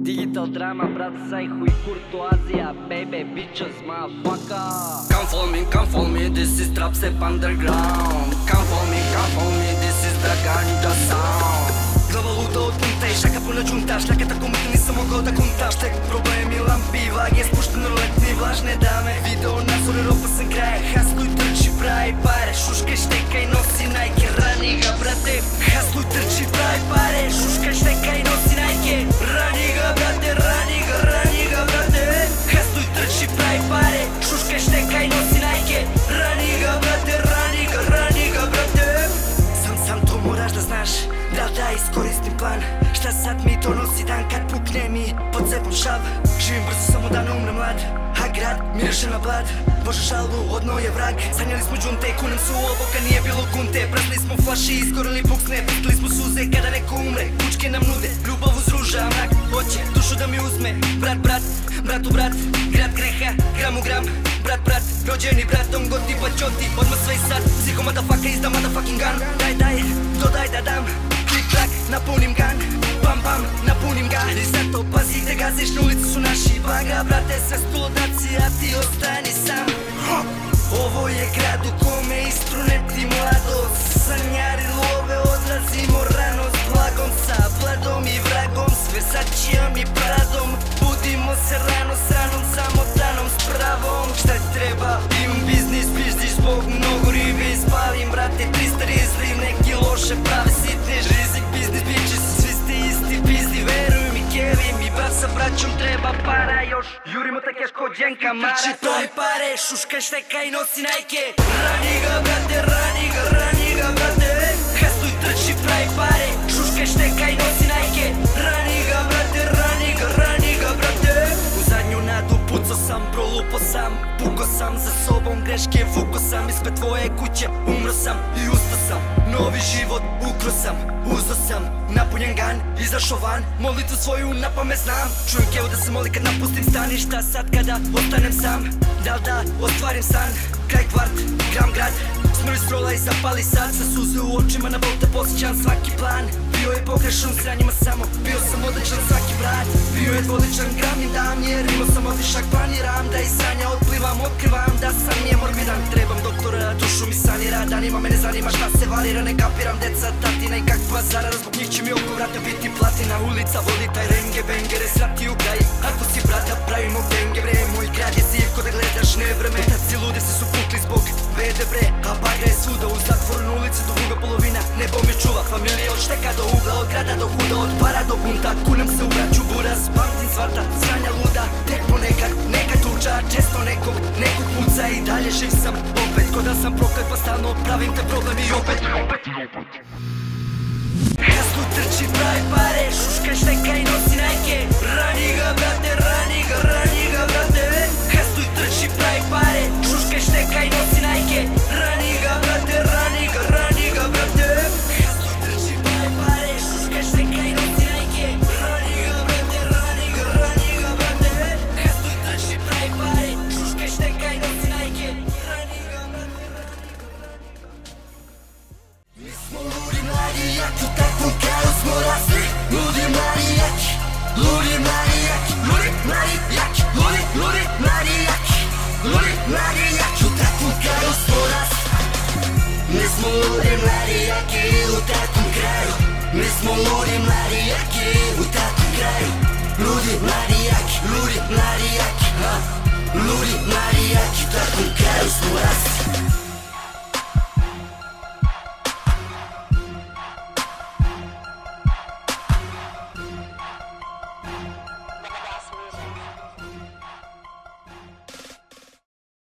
Digital drama, brat, Psycho i Kurtoazija, baby, bitches, motherfucker. Come for me, this is trap step underground. Come for me, this is the ganja sound. Glava luda od punta i šaka puna džunta. Šljaka tako mutu nisam mogao da kuntam. Štek problemi, lampi, vage, spušteno letni, vlažne dame. Video nazore, ropa sam kraja. Hasluj, trči, pravi pare. Šuškaj, štekaj, nosi Nike. Rani ga, brate. Hasluj, trči, pravi pare. Šuškaj, štekaj, nosi Nike. Rani ga, brate, rani ga, brate. Hasluj, trči, pravi pare. Šuškaj, štekaj, nosi Nike. Rani ga, brate, rani ga, brate. Sam to moraš da znaš. Da iskoristim plan. Šta sad mi to nosi dan kad pukne mi pod cepom šav. Živim brzo samo da ne umrem mlad, a grad miriše na blad. Bože šalu, odno je vrag. Sanjali smo džunte, kunem su ovo kad nije bilo gunte. Prazili smo flaši, iskorili buksne. Pustili smo suze kada neko umre. Kučke nam nude, ljubav uz ruža. Mrak hoće dušu da mi uzme. Brat, bratu brat. Grad greha, gram u gram. Brat, rođeni bratom, goti pa čoti. Odmah sve i sad, psiho motherfucker is the motherfucking gun. Daj, dodaj da dam. Klik-klak, napunim gan. Bam, napunim ga. I zato pazite, gaziš na ulici su naši. Vaga, brate, sve stuludaci, a ti ostani sam. Ovo je grad u kome istruneti mladost. Sanjari love, odlazimo rano s blagom. Sa vladom i vragom, sve sačijom i pradom. Budimo se rano s ranom, samotanom, s pravom. Šta ti treba? Imam biznis, piždiš zbog mnogo ribe. Spalim, brate, 300 rizli, neki loše prave sitne. Rizik, biznis, bitches, svi ste isti, pizdi. Veruj mi, kevi mi, brat sa braćom treba para još. Jurimo tak jaš ko dženka, maraton. Pravi pare, šuškaj, štekaj, nosi Nike. Rani ga, brate, rani ga, brate. Hasluj, trči, pravi pare. Šuškaj, štekaj, nosi Nike. Rani ga, brate, rani ga, brate. U zadnju nadu pucao sam, prolupo sam. Puko sam za sobom, greške vuko sam. Ispred tvoje kuće umro sam i ustao sam. Novi život ukro sam, uzdo sam. Napunjen gan, izašao van. Molitvu svoju na pamet znam. Čujem kevu da se moli kad napustim stan. I šta sad kada ostanem sam? Da ostvarim san. Kraj kvart, gram grad. Smrvi strola i zapali sad. Sa suze u očima na volte posjećam svaki plan. Bio je pogrešan s ranjima samo. Bio sam odličan svaki brat. Bio je dvoličan gram i dam. Jer imao sam otišak, planiram da iz sanja otplivam. Otkrivam da sam nije morbidan. Trebam doktora, dušu mi sanira. Danima mene zanima šta se valira. Ne kapiram deca, tatina i kakva zarara. Zbog njih će mi oko vrata biti platina. Ulica voli taj renge, bengere, srati u kraj. Ako si brata, pravimo benge bre. Moj grad je sivko da gledaš ne vreme. Taci ludi se su pukli zbog vede bre. A bagra je svuda u zatvoru na ulici do druga polovina. Nebo me čuva familija od šteka do ugla. Od grada do huda, od para do bunta. Kunem se u braću buraz, pamtim svrta, sranja luda. Tek ponekad, neka tuča, često nekog puca. I dalje živ sam, opet ko da sam proklet. Pa stalno pravim te problemi i opet. Hasluj, trči, pravi pare. Šuškaj, štekaj, nosi Nike. Rani ga, brate, rani ga, brate. Hasluj, trči, pravi pare. Šuškaj, štekaj, nosi Nike. Rani ga, brate, rani ga, brate. Hasluj, trči, pravi pare. Šuškaj, štekaj, nosi Nike. Rani ga, brate, rani ga, brate. Hasluj, trči, pravi pare. Šuškaj, štekaj, nosi Nike. Rani ga, brate. Mi smo ludi mladi jaki, u takvom kraju smo rasli. Ludi mladi jaki, ludi mladi jaki, ludi mladi jaki, ludi mladi jaki, ludi mladi jaki, u takvom kraju smo rasli. Mi smo ludi mladi jaki, u takvom kraju. Mi smo ludi mladi jaki, u takvom kraju. Ludi mladi jaki, ludi mladi jaki, ludi mladi jaki, u takvom kraju smo rasli.